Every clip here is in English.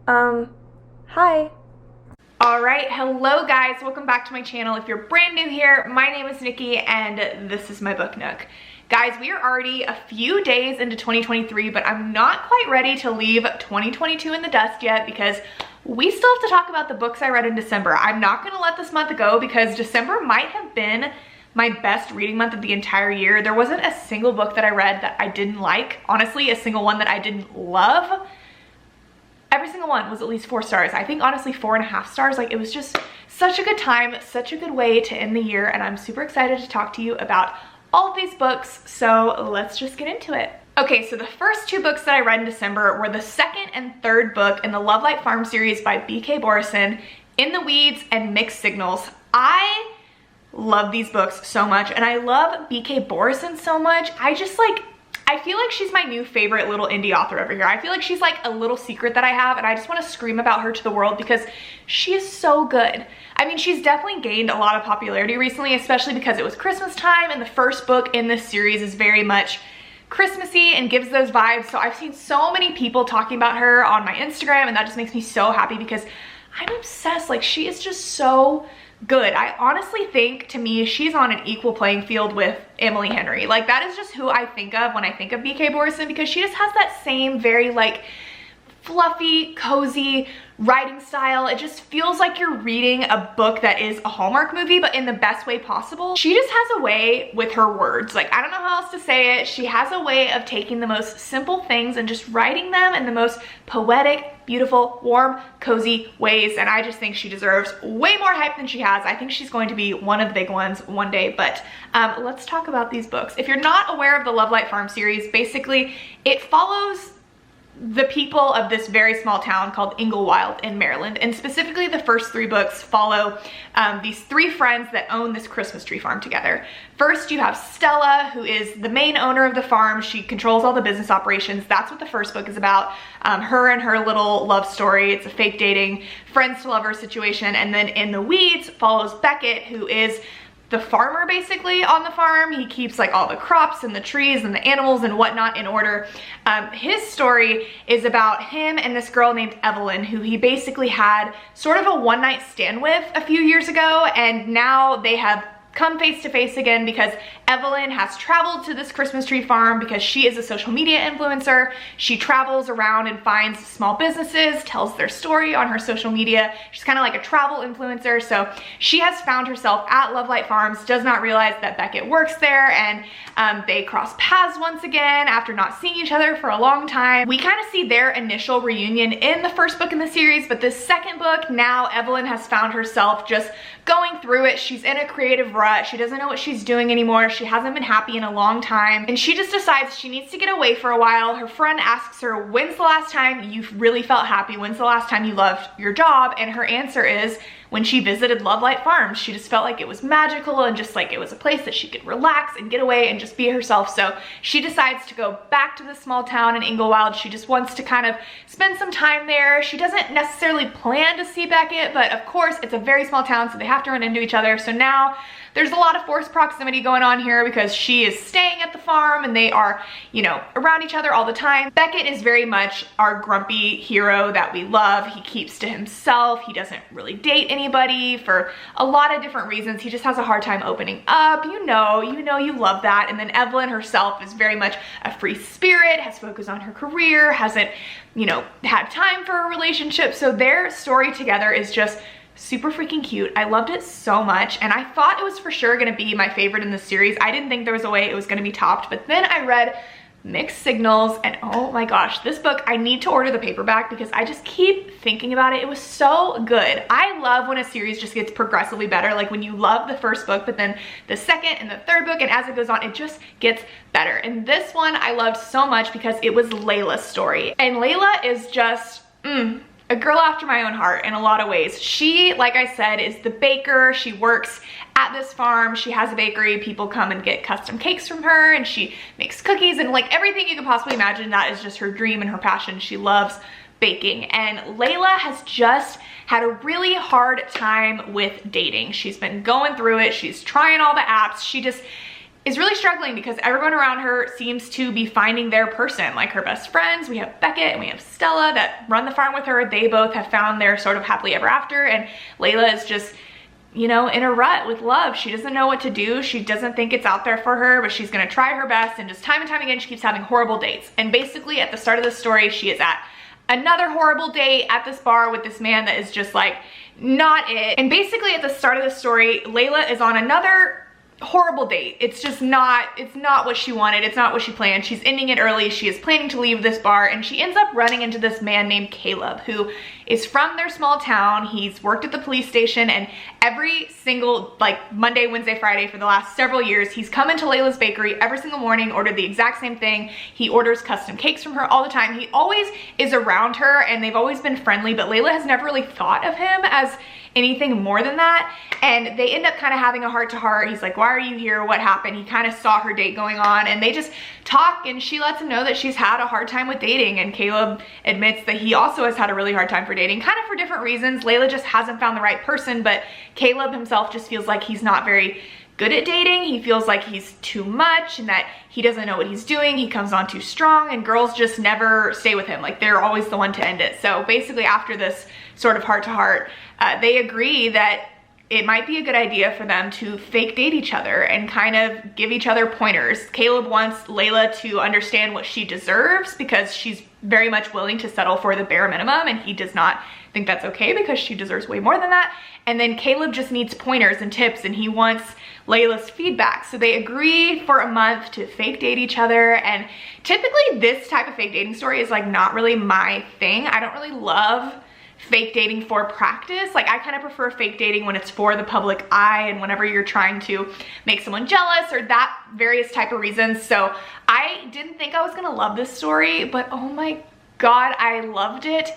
Hi. Alright, hello guys, welcome back to my channel. If you're brand new here, my name is Nikki and this is my book nook. Guys, we are already a few days into 2023, but I'm not quite ready to leave 2022 in the dust yet because we still have to talk about the books I read in December. I'm not gonna let this month go because December might have been my best reading month of the entire year. There wasn't a single book that I read that I didn't like. Honestly, a single one that I didn't love. Every single one was at least 4 stars. I think honestly 4.5 stars. Like, it was just such a good time, such a good way to end the year, and I'm super excited to talk to you about all of these books, so let's just get into it. Okay, so the first 2 books that I read in December were the second and third book in the Lovelight Farm series by B.K. Borison, In the Weeds and Mixed Signals. I love these books so much, and I love B.K. Borison so much. I feel like she's my new favorite little indie author over here. I feel like she's like a little secret that I have, and I just want to scream about her to the world because she is so good. I mean, she's definitely gained a lot of popularity recently, especially because it was Christmas time, and the first book in this series is very much Christmassy and gives those vibes. So I've seen so many people talking about her on my Instagram, and that just makes me so happy because I'm obsessed. Like, she is just so good. I honestly think, to me, she's on an equal playing field with Emily Henry. Like, that is just who I think of when I think of B.K. Borison, because she just has that same very like fluffy, cozy writing style. It just feels like you're reading a book that is a Hallmark movie, but in the best way possible. She just has a way with her words. Like, I don't know how else to say it. She has a way of taking the most simple things and just writing them in the most poetic, beautiful, warm, cozy ways, and I just think she deserves way more hype than she has. I think she's going to be one of the big ones one day, but let's talk about these books. If you're not aware of the Lovelight Farm series, basically it follows the people of this very small town called Inglewild in Maryland, and specifically the first 3 books follow these 3 friends that own this Christmas tree farm together. First, you have Stella, who is the main owner of the farm. She controls all the business operations. That's what the first book is about. Her and her little love story. It's a fake dating, friends to lovers situation. And then In the Weeds follows Beckett, who is the farmer basically on the farm. He keeps like all the crops and the trees and the animals and whatnot in order. His story is about him and this girl named Evelyn, who he basically had sort of a one-night stand with a few years ago, and now they have come face to face again because Evelyn has traveled to this Christmas tree farm because she is a social media influencer. She travels around and finds small businesses, tells their story on her social media. She's kind of like a travel influencer. So she has found herself at Lovelight Farms, does not realize that Beckett works there, and they cross paths once again after not seeing each other for a long time. We kind of see their initial reunion in the first book in the series, but this second book, now Evelyn has found herself just going through it. She's in a creative rut. She doesn't know what she's doing anymore. She hasn't been happy in a long time, and she just decides she needs to get away for a while. Her friend asks her, when's the last time you really felt happy? When's the last time you loved your job? And her answer is when she visited Lovelight Farms. She just felt like it was magical and just like it was a place that she could relax and get away and just be herself. So she decides to go back to the small town in Inglewild. She just wants to kind of spend some time there. She doesn't necessarily plan to see Beckett, but of course it's a very small town, so they have to run into each other. So now there's a lot of forced proximity going on here because she is staying at the farm and they are, you know, around each other all the time. Beckett is very much our grumpy hero that we love. He keeps to himself. He doesn't really date anybody for a lot of different reasons. He just has a hard time opening up. You know you love that. And then Evelyn herself is very much a free spirit, has focused on her career, hasn't, you know, had time for a relationship. So their story together is just super freaking cute. I loved it so much, and I thought it was for sure gonna be my favorite in the series. I didn't think there was a way it was gonna be topped, but then I read Mixed Signals, and oh my gosh, this book, I need to order the paperback because I just keep thinking about it. It was so good. I love when a series just gets progressively better, like when you love the first book, but then the second and the third book, and as it goes on, it just gets better. And this one I loved so much because it was Layla's story, and Layla is just, a girl after my own heart in a lot of ways. She, like I said, is the baker. She works at this farm. She has a bakery. People come and get custom cakes from her, and she makes cookies and like everything you could possibly imagine. That is just her dream and her passion. She loves baking, and Layla has just had a really hard time with dating. She's been going through it. She's trying all the apps. She just is really struggling because everyone around her seems to be finding their person. Like her best friends, we have Beckett and we have Stella that run the farm with her. They both have found their sort of happily ever after, and Layla is just, you know, in a rut with love. She doesn't know what to do. She doesn't think it's out there for her, but she's gonna try her best, and just time and time again, she keeps having horrible dates. And basically at the start of the story, she is at another horrible date at this bar with this man that is just like not it. And basically at the start of the story, Layla is on another horrible date. It's just not, it's not what she wanted. It's not what she planned. She's ending it early. She is planning to leave this bar, and she ends up running into this man named Caleb, who is from their small town. He's worked at the police station, and every single like Monday, Wednesday, Friday for the last several years, he's come into Layla's bakery every single morning, ordered the exact same thing. He orders custom cakes from her all the time. He always is around her, and they've always been friendly, but Layla has never really thought of him as anything more than that. And they end up kind of having a heart-to-heart. He's like, why are you here? What happened? He kind of saw her date going on, and they just talk, and she lets him know that she's had a hard time with dating, and Caleb admits that he also has had a really hard time for dating, kind of for different reasons. Layla just hasn't found the right person, but Caleb himself just feels like he's not very good at dating. He feels like he's too much and that he doesn't know what he's doing. He comes on too strong, and girls just never stay with him. Like, they're always the one to end it. So basically after this sort of heart-to-heart, they agree that it might be a good idea for them to fake date each other and kind of give each other pointers. Caleb wants Layla to understand what she deserves because she's very much willing to settle for the bare minimum, and he does not think that's okay because she deserves way more than that. And then Caleb just needs pointers and tips, and he wants Layla's feedback. So they agree for a month to fake date each other. And typically this type of fake dating story is like not really my thing. I don't really love fake dating for practice. Like, I kind of prefer fake dating when it's for the public eye and whenever you're trying to make someone jealous or that various type of reasons. So I didn't think I was gonna love this story, but oh my God, I loved it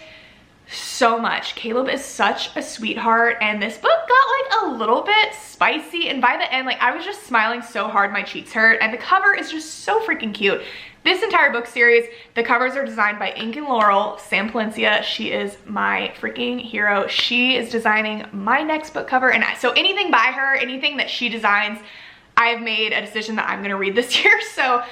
so much. Caleb is such a sweetheart, and this book got like a little bit spicy, and by the end, like, I was just smiling so hard my cheeks hurt, and the cover is just so freaking cute. This entire book series, the covers are designed by Ink and Laurel, Sam Palencia. She is my freaking hero. She is designing my next book cover, and so anything by her, anything that she designs, I have made a decision that I'm gonna read this year. So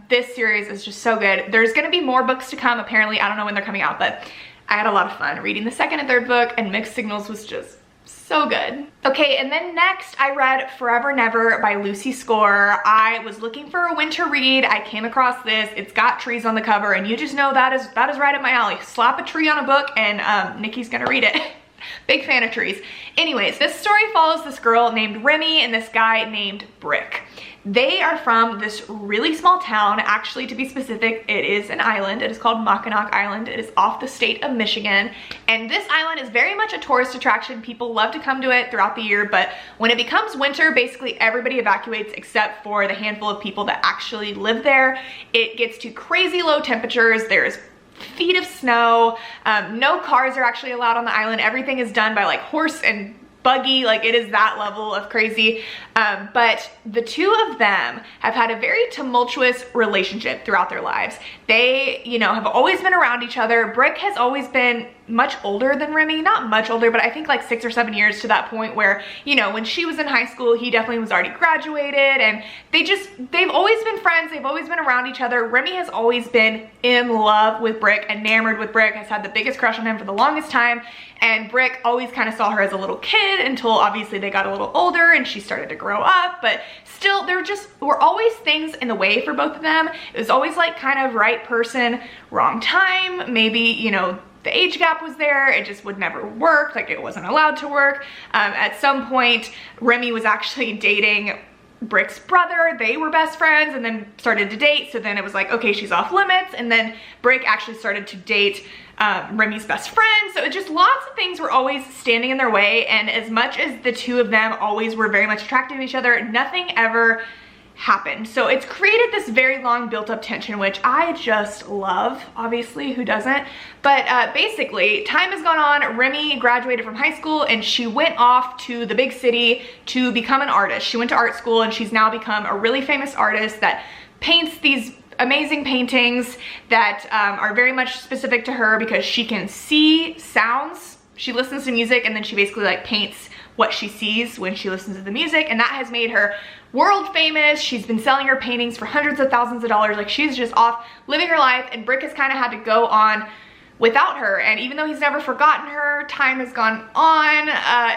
this series is just so good. There's gonna be more books to come, apparently. I don't know when they're coming out, but I had a lot of fun reading the second and third book, and Mixed Signals was just so good. Okay, and then next I read Forever Never by Lucy Score. I was looking for a winter read. I came across this. It's got trees on the cover, and you just know that is right up my alley. Slap a tree on a book and Nikki's gonna read it. Big fan of trees. Anyways, this story follows this girl named Remy and this guy named Brick. They are from this really small town. Actually, to be specific, it is an island. It is called Mackinac Island. It is off the state of Michigan. And this island is very much a tourist attraction. People love to come to it throughout the year, but when it becomes winter, basically everybody evacuates except for the handful of people that actually live there. It gets to crazy low temperatures. There's feet of snow. No cars are actually allowed on the island. Everything is done by like horse and buggy. Like, it is that level of crazy. But the two of them have had a very tumultuous relationship throughout their lives. They, you know, have always been around each other. Brick has always been much older than Remy, not much older, but I think like 6 or 7 years, to that point where, you know, when she was in high school, he definitely was already graduated, and they've always been friends. They've always been around each other. Remy has always been in love with Brick, enamored with Brick, has had the biggest crush on him for the longest time, and Brick always kind of saw her as a little kid until obviously they got a little older and she started to grow up, but still there were always things in the way for both of them. It was always like kind of right person, wrong time. Maybe, you know, the age gap was there. It just would never work. Like, it wasn't allowed to work. At some point, Remy was actually dating Brick's brother. They were best friends and then started to date. So then it was like, okay, she's off limits. And then Brick actually started to date Remy's best friend. So it just, lots of things were always standing in their way. And as much as the two of them always were very much attracted to each other, nothing ever happened. So it's created this very long built up tension, which I just love. Obviously, who doesn't? But basically, time has gone on. Remy graduated from high school and she went off to the big city to become an artist. She went to art school and she's now become a really famous artist that paints these amazing paintings that are very much specific to her because she can see sounds. She listens to music and then she basically like paints what she sees when she listens to the music, and that has made her world famous. She's been selling her paintings for hundreds of thousands of dollars. Like, she's just off living her life, and Brick has kind of had to go on without her. And even though he's never forgotten her, time has gone on.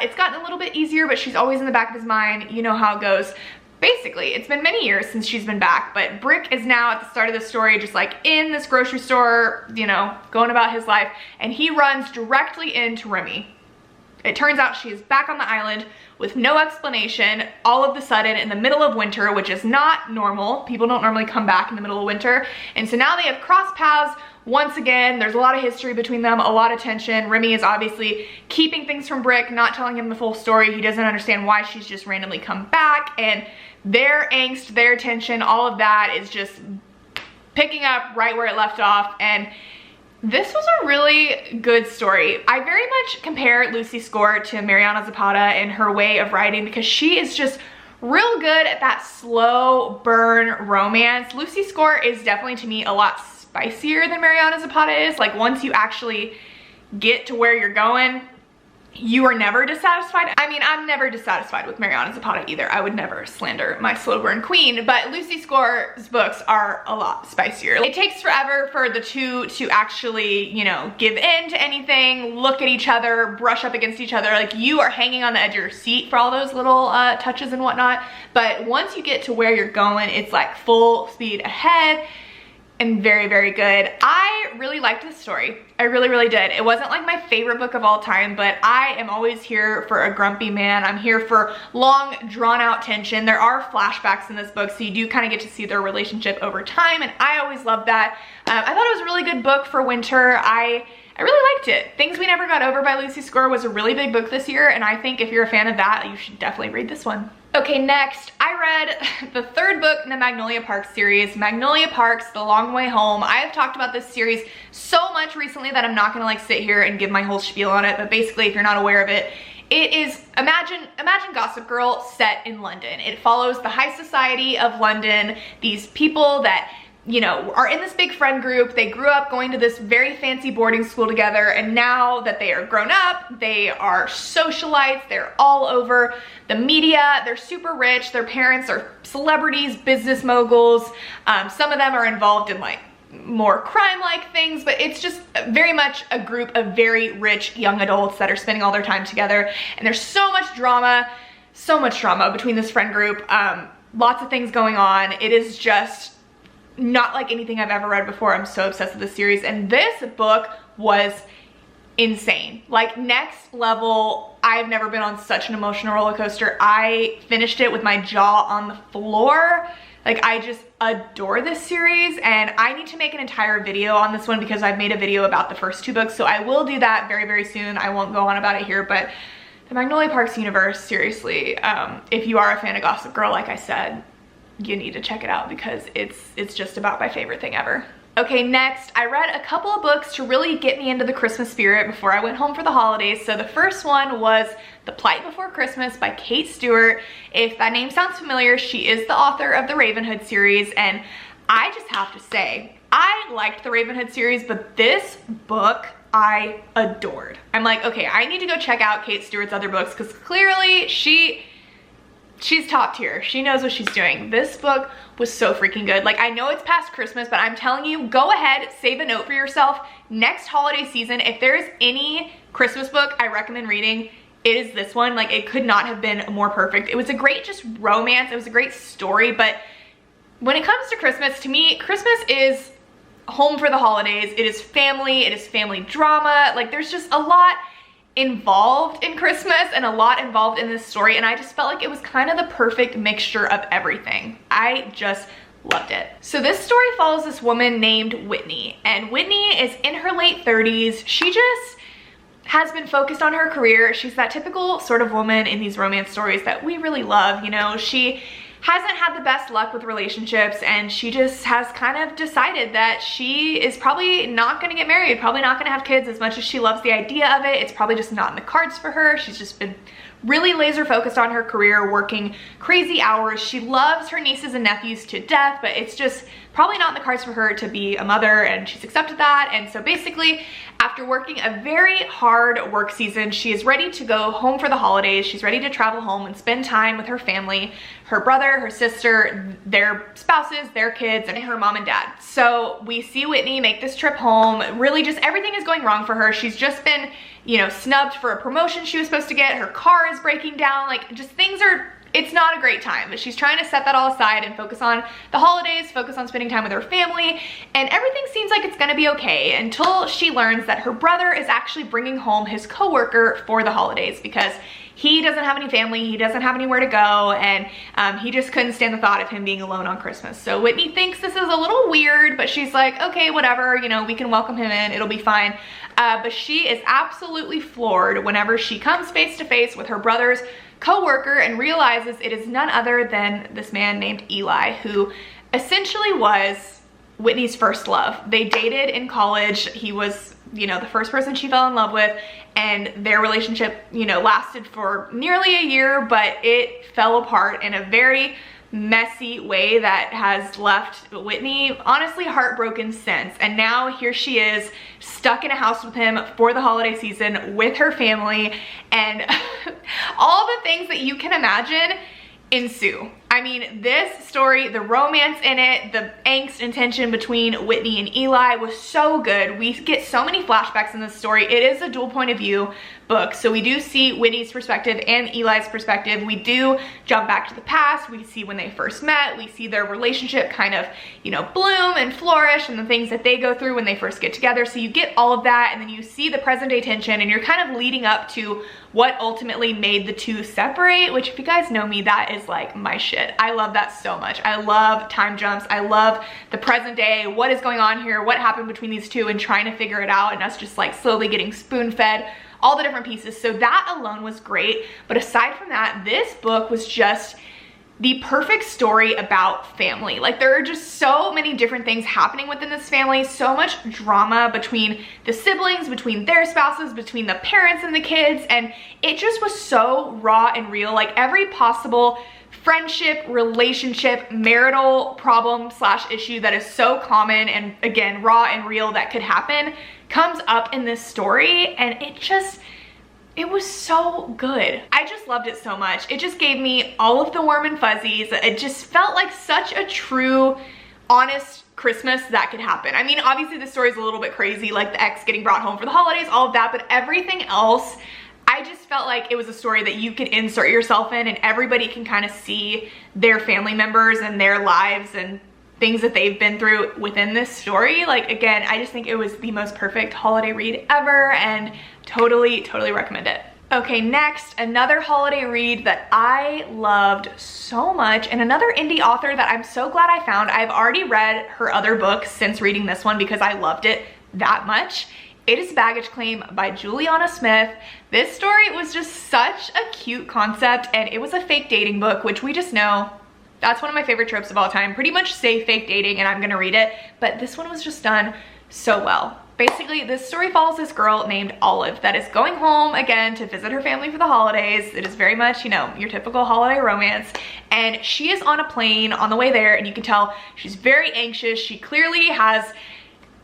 It's gotten a little bit easier, but she's always in the back of his mind. You know how it goes. Basically, it's been many years since she's been back, but Brick is now at the start of the story just like in this grocery store, you know, going about his life, and he runs directly into Remy. It turns out she is back on the island with no explanation, all of a sudden in the middle of winter, which is not normal. People don't normally come back in the middle of winter. And so now they have crossed paths once again. There's a lot of history between them, a lot of tension. Remy is obviously keeping things from Brick, not telling him the full story. He doesn't understand why she's just randomly come back, and their angst, their tension, all of that is just picking up right where it left off. And this was a really good story. I very much compare Lucy Score to Mariana Zapata in her way of writing, because she is just real good at that slow burn romance. Lucy Score is definitely, to me, a lot spicier than Mariana Zapata is. Like, once you actually get to where you're going, you are never dissatisfied. I mean, I'm never dissatisfied with Mariana Zapata either. I would never slander my slow burn queen, but Lucy Score's books are a lot spicier. It takes forever for the two to actually, you know, give in to anything, look at each other, brush up against each other. Like, you are hanging on the edge of your seat for all those little touches and whatnot. But once you get to where you're going, it's like full speed ahead. And very, very good. I really liked this story. I really, really did. It wasn't like my favorite book of all time, but I am always here for a grumpy man. I'm here for long, drawn out tension. There are flashbacks in this book, so you do kind of get to see their relationship over time, and I always love that. I thought it was a really good book for winter. I really liked it. Things We Never Got Over by Lucy Score was a really big book this year, and I think if you're a fan of that, you should definitely read this one. Okay, next, I read the third book in the Magnolia Parks series, Magnolia Parks, The Long Way Home. I have talked about this series so much recently that I'm not gonna like sit here and give my whole spiel on it, but basically, if you're not aware of it, it is, imagine Gossip Girl set in London. It follows the high society of London, these people that, you know, are in this big friend group. They grew up going to this very fancy boarding school together, and now that they are grown up, they are socialites. They're all over the media. They're super rich. Their parents are celebrities, business moguls. Some of them are involved in like more crime-like things, but it's just very much a group of very rich young adults that are spending all their time together. And there's so much drama between this friend group. Lots of things going on. It is just not like anything I've ever read before. I'm so obsessed with this series, and this book was insane. Like, next level. I've never been on such an emotional roller coaster. I finished it with my jaw on the floor. Like, I just adore this series, and I need to make an entire video on this one because I've made a video about the first two books, so I will do that very, very soon. I won't go on about it here, but the Magnolia Parks universe, seriously, if you are a fan of Gossip Girl, like I said, you need to check it out because it's just about my favorite thing ever. Okay, next, I read a couple of books to really get me into the Christmas spirit before I went home for the holidays. So the first one was The Plight Before Christmas by Kate Stewart. If that name sounds familiar, she is the author of the Ravenhood series, and I just have to say, I liked the Ravenhood series, but this book I adored. I'm like, okay, I need to go check out Kate Stewart's other books because clearly she's top tier. She knows what she's doing. This book was so freaking good. Like, I know it's past Christmas, but I'm telling you, go ahead, save a note for yourself. Next holiday season, if there is any Christmas book I recommend reading, it is this one. Like, it could not have been more perfect. It was a great just romance. It was a great story, but when it comes to Christmas, to me, Christmas is home for the holidays. It is family drama. Like, there's just a lot involved in Christmas and a lot involved in this story, and I just felt like it was kind of the perfect mixture of everything. I just loved it. So this story follows this woman named Whitney, and Whitney is in her late 30s. She just has been focused on her career. She's that typical sort of woman in these romance stories that we really love, you know. She hasn't had the best luck with relationships, and she just has kind of decided that she is probably not going to get married, probably not going to have kids. As much as she loves the idea of it, it's probably just not in the cards for her. She's just been really laser focused on her career, working crazy hours. She loves her nieces and nephews to death, but it's just probably not in the cards for her to be a mother, and she's accepted that. And so basically, after working a very hard work season, she is ready to go home for the holidays. She's ready to travel home and spend time with her family, her brother, her sister, their spouses, their kids, and her mom and dad. So we see Whitney make this trip home. Really just everything is going wrong for her. She's just been, you know, snubbed for a promotion she was supposed to get. Her car is breaking down. Like, just things are, it's not a great time, but she's trying to set that all aside and focus on the holidays, focus on spending time with her family, and everything seems like it's gonna be okay until she learns that her brother is actually bringing home his coworker for the holidays because he doesn't have any family, he doesn't have anywhere to go, and he just couldn't stand the thought of him being alone on Christmas. So Whitney thinks this is a little weird, but she's like, okay, whatever, you know, we can welcome him in, it'll be fine. But she is absolutely floored whenever she comes face to face with her brother's co-worker and realizes it is none other than this man named Eli, who essentially was Whitney's first love. They dated in college. He was, you know, the first person she fell in love with, and their relationship, you know, lasted for nearly a year, but it fell apart in a very messy way that has left Whitney honestly heartbroken since. And now here she is stuck in a house with him for the holiday season with her family, and all the things that you can imagine ensue. I mean, this story, the romance in it, the angst and tension between Whitney and Eli was so good. We get so many flashbacks in this story. It is a dual point of view book, so we do see Whitney's perspective and Eli's perspective. We do jump back to the past. We see when they first met. We see their relationship kind of, you know, bloom and flourish, and the things that they go through when they first get together. So you get all of that, and then you see the present day tension, and you're kind of leading up to what ultimately made the two separate, which, if you guys know me, that is like my shit. I love that so much. I love time jumps. I love the present day, what is going on here, what happened between these two, and trying to figure it out, and us just like slowly getting spoon-fed all the different pieces. So that alone was great. But aside from that, this book was just the perfect story about family. Like, there are just so many different things happening within this family, so much drama between the siblings, between their spouses, between the parents and the kids, and it just was so raw and real. Like, every possible friendship, relationship, marital problem slash issue that is so common and, again, raw and real that could happen comes up in this story, and it was so good. I just loved it so much. It just gave me all of the warm and fuzzies. It just felt like such a true, honest Christmas that could happen. I mean, obviously the story's a little bit crazy, like the ex getting brought home for the holidays, all of that, but everything else, I just felt like it was a story that you could insert yourself in, and everybody can kind of see their family members and their lives and things that they've been through within this story. Like, again, I just think it was the most perfect holiday read ever, and totally recommend it. Okay, next, another holiday read that I loved so much, and another indie author that I'm so glad I found. I've already read her other books since reading this one because I loved it that much. It is Baggage Claim by Juliana Smith. This story was just such a cute concept, and it was a fake dating book, which we just know that's one of my favorite tropes of all time. Pretty much say fake dating and I'm gonna read it, but this one was just done so well. Basically, this story follows this girl named Olive that is going home again to visit her family for the holidays. It is very much, you know, your typical holiday romance. And she is on a plane on the way there, and you can tell she's very anxious. She clearly has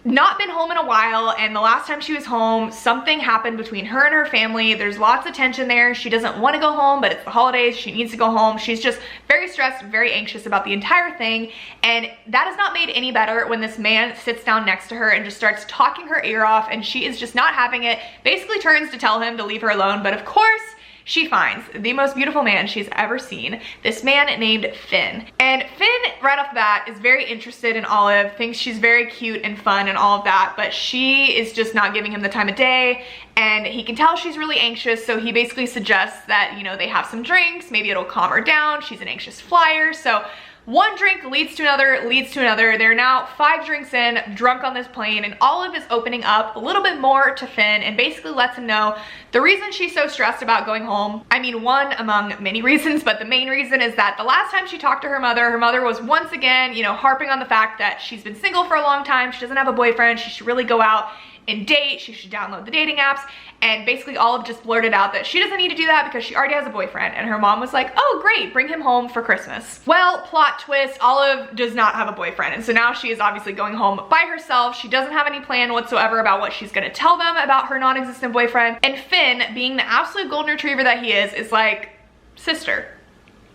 not been home in a while, and the last time she was home, something happened between her and her family. There's lots of tension there. She doesn't want to go home, but it's the holidays. She needs to go home. She's just very stressed, very anxious about the entire thing, and that is not made any better when this man sits down next to her and just starts talking her ear off, and she is just not having it. Basically turns to tell him to leave her alone, but of course, she finds the most beautiful man she's ever seen, this man named Finn. And Finn, right off the bat, is very interested in Olive, thinks she's very cute and fun and all of that, but she is just not giving him the time of day, and he can tell she's really anxious, so he basically suggests that, you know, they have some drinks, maybe it'll calm her down. She's an anxious flyer, so one drink leads to another, leads to another. They're now 5 drinks in, drunk on this plane, and Olive is opening up a little bit more to Finn and basically lets him know the reason she's so stressed about going home. I mean, one among many reasons, but the main reason is that the last time she talked to her mother was once again, you know, harping on the fact that she's been single for a long time. She doesn't have a boyfriend. She should really go out and date. She should download the dating apps. And basically Olive just blurted out that she doesn't need to do that because she already has a boyfriend. And her mom was like, oh great, bring him home for Christmas. Well, plot twist, Olive does not have a boyfriend. And so now she is obviously going home by herself. She doesn't have any plan whatsoever about what she's gonna tell them about her non-existent boyfriend. And Finn, being the absolute golden retriever that he is like, sister,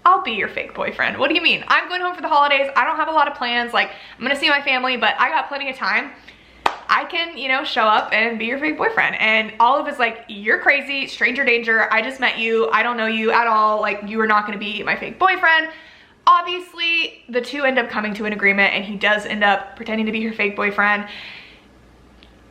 I'll be your fake boyfriend. What do you mean? I'm going home for the holidays. I don't have a lot of plans. Like, I'm gonna see my family, but I got plenty of time. I can, you know, show up and be your fake boyfriend. And Olive is like, you're crazy, stranger danger. I just met you. I don't know you at all. Like, you are not gonna be my fake boyfriend. Obviously, the two end up coming to an agreement and he does end up pretending to be her fake boyfriend.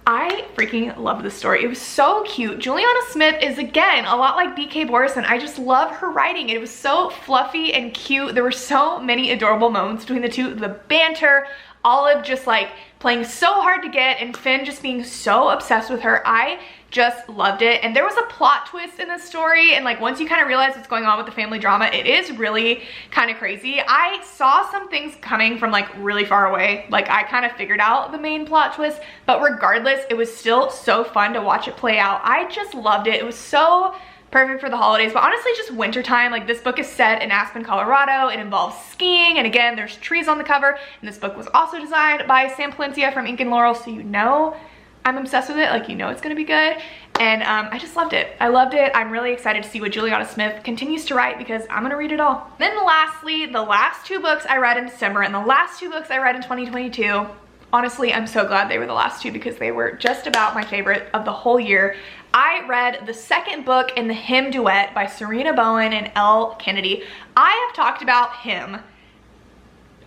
I freaking love this story. It was so cute. Juliana Smith is, again, a lot like B.K. Borison. I just love her writing. It was so fluffy and cute. There were so many adorable moments between the two. The banter, Olive just like playing so hard to get, and Finn just being so obsessed with her. I just loved it. And there was a plot twist in this story, and like once you kind of realize what's going on with the family drama, it is really kind of crazy. I saw some things coming from like really far away. Like I kind of figured out the main plot twist, but regardless, it was still so fun to watch it play out. I just loved it. It was so perfect for the holidays, but honestly just wintertime. Like this book is set in Aspen, Colorado. It involves skiing, and again, there's trees on the cover. And this book was also designed by Sam Palencia from Ink and Laurel, so you know I'm obsessed with it. Like, you know it's gonna be good. And I just loved it. I loved it. I'm really excited to see what Juliana Smith continues to write because I'm gonna read it all. Then lastly, the last two books I read in December and the last two books I read in 2022. Honestly, I'm so glad they were the last two because they were just about my favorite of the whole year. I read the second book in the Him Duet by Serena Bowen and Elle Kennedy. I have talked about Him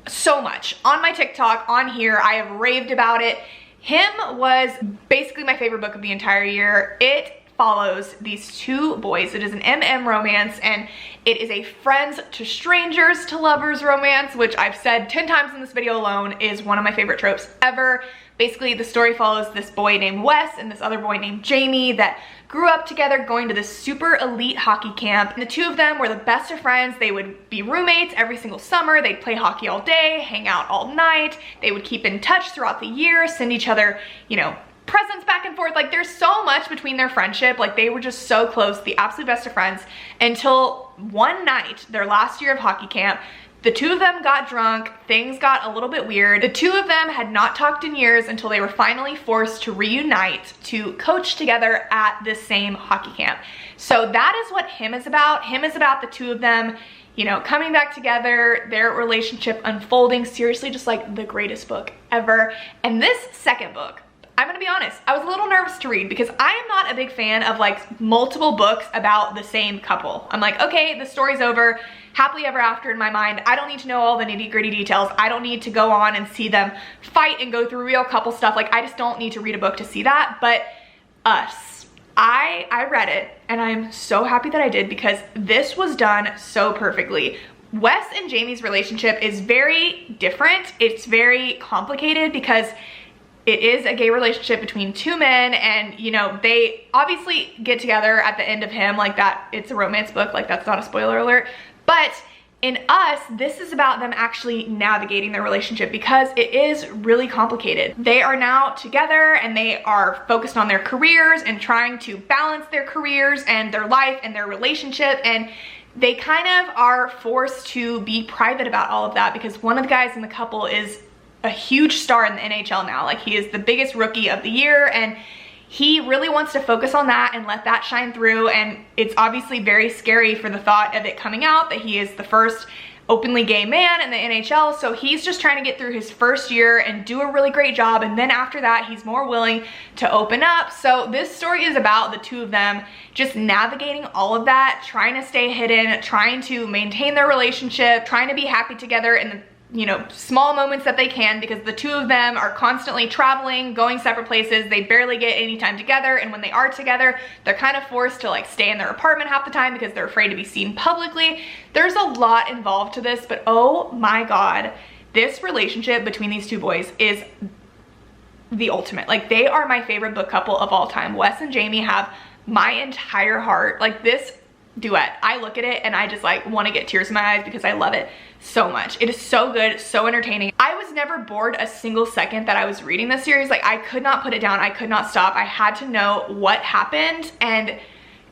so much on my TikTok, on here. I have raved about it. Him was basically my favorite book of the entire year. It follows these two boys. It is an MM romance, and it is a friends to strangers to lovers romance, which I've said 10 times in this video alone is one of my favorite tropes ever. Basically, the story follows this boy named Wes and this other boy named Jamie that grew up together going to this super elite hockey camp. And the two of them were the best of friends. They would be roommates every single summer. They'd play hockey all day, hang out all night. They would keep in touch throughout the year, send each other, you know, presents back and forth. Like, there's so much between their friendship. Like, they were just so close, the absolute best of friends, until one night, their last year of hockey camp, the two of them got drunk, things got a little bit weird. The two of them had not talked in years until they were finally forced to reunite to coach together at this same hockey camp. So that is what Him is about. Him is about the two of them, you know, coming back together, their relationship unfolding. Seriously, just like the greatest book ever. And this second book, I'm gonna be honest, I was a little nervous to read because I am not a big fan of like multiple books about the same couple. I'm like, okay, the story's over, happily ever after in my mind. I don't need to know all the nitty-gritty details. I don't need to go on and see them fight and go through real couple stuff. Like, I just don't need to read a book to see that. But Us, I read it, and I'm so happy that I did because this was done so perfectly. Wes and Jamie's relationship is very different. It's very complicated because it is a gay relationship between two men, and you know, they obviously get together at the end of Him, like that. It's a romance book, like that's not a spoiler alert. But in Us, this is about them actually navigating their relationship because it is really complicated. They are now together and they are focused on their careers and trying to balance their careers and their life and their relationship, and they kind of are forced to be private about all of that because one of the guys in the couple is a huge star in the NHL now. Like, he is the biggest rookie of the year, and he really wants to focus on that and let that shine through. And it's obviously very scary for the thought of it coming out that he is the first openly gay man in the NHL. So he's just trying to get through his first year and do a really great job. And then after that, he's more willing to open up. So this story is about the two of them just navigating all of that, trying to stay hidden, trying to maintain their relationship, trying to be happy together in the, you know, small moments that they can, because the two of them are constantly traveling, going separate places. They barely get any time together, and when they are together, they're kind of forced to like stay in their apartment half the time because they're afraid to be seen publicly. There's a lot involved to this, but oh my god, this relationship between these two boys is the ultimate. Like, they are my favorite book couple of all time. Wes and Jamie have my entire heart. Like, this Duet. I look at it and I just like want to get tears in my eyes because I love it so much. It is so good, so entertaining. I was never bored a single second that I was reading this series. Like I could not put it down. I could not stop. I had to know what happened, and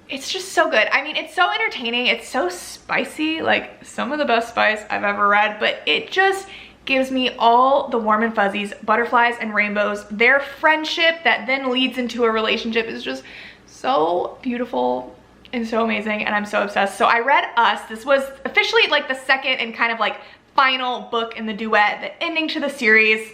it's just so good. I mean, it's so entertaining. It's so spicy, like some of the best spice I've ever read, but it just gives me all the warm and fuzzies, butterflies and rainbows. Their friendship that then leads into a relationship is just so beautiful and so amazing, and I'm so obsessed. So I read Us. This was officially like the second and kind of like final book in the Duet, the ending to the series,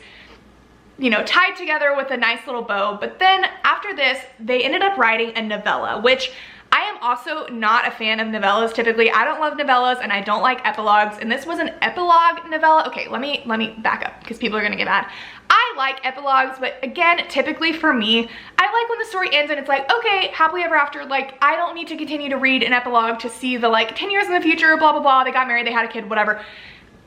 you know, tied together with a nice little bow. But then after this, they ended up writing a novella, which I am also not a fan of novellas typically. I don't love novellas and I don't like epilogues, and this was an epilogue novella. Okay, let me back up because people are gonna get mad. I like epilogues, but again, typically for me, I like when the story ends and it's like, okay, happily ever after. Like, I don't need to continue to read an epilogue to see the like 10 years in the future, blah, blah, blah, they got married, they had a kid, whatever.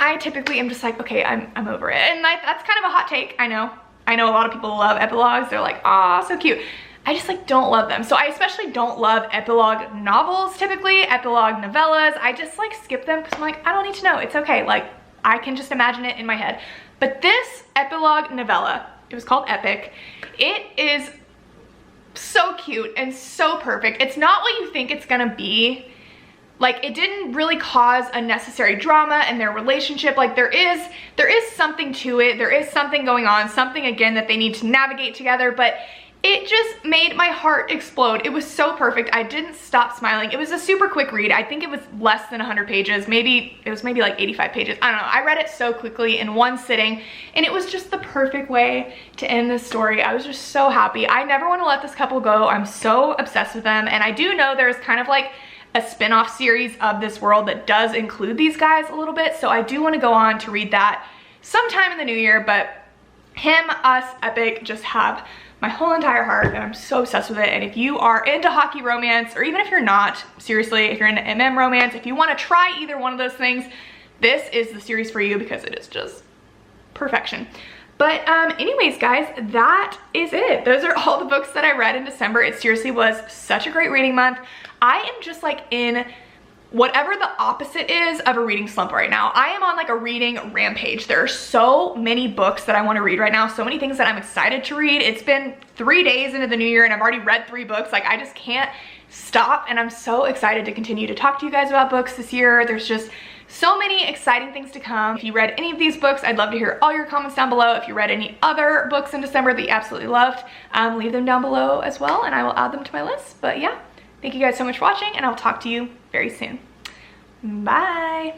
I typically am just like, okay, I'm over it. And that's kind of a hot take, I know. I know a lot of people love epilogues. They're like, ah, so cute. I just like don't love them. So I especially don't love epilogue novels typically, epilogue novellas. I just like skip them because I'm like, I don't need to know. It's okay. Like I can just imagine it in my head. But this epilogue novella, it was called Epic. It is so cute and so perfect. It's not what you think it's gonna be. Like it didn't really cause unnecessary drama in their relationship. Like there is something to it. There is something going on, something again that they need to navigate together, but it just made my heart explode. It was so perfect. I didn't stop smiling. It was a super quick read. I think it was less than 100 pages. It was maybe like 85 pages. I don't know. I read it so quickly in one sitting, and it was just the perfect way to end this story. I was just so happy. I never want to let this couple go. I'm so obsessed with them, and I do know there's kind of like a spin-off series of this world that does include these guys a little bit, so I do want to go on to read that sometime in the new year. But him, Us, Epic just have my whole entire heart, and I'm so obsessed with it. And if you are into hockey romance, or even if you're not, seriously, if you're into MM romance, if you want to try either one of those things, this is the series for you because it is just perfection. But anyways, guys, that is it. Those are all the books that I read in December. It seriously was such a great reading month. I am just like in whatever the opposite is of a reading slump right now. I am on like a reading rampage. There are so many books that I want to read right now, so many things that I'm excited to read. It's been 3 days into the new year and I've already read 3 books. Like I just can't stop, and I'm so excited to continue to talk to you guys about books this year. There's just so many exciting things to come. If you read any of these books, I'd love to hear all your comments down below. If you read any other books in December that you absolutely loved, leave them down below as well and I will add them to my list. But yeah, thank you guys so much for watching, and I'll talk to you very soon. Bye.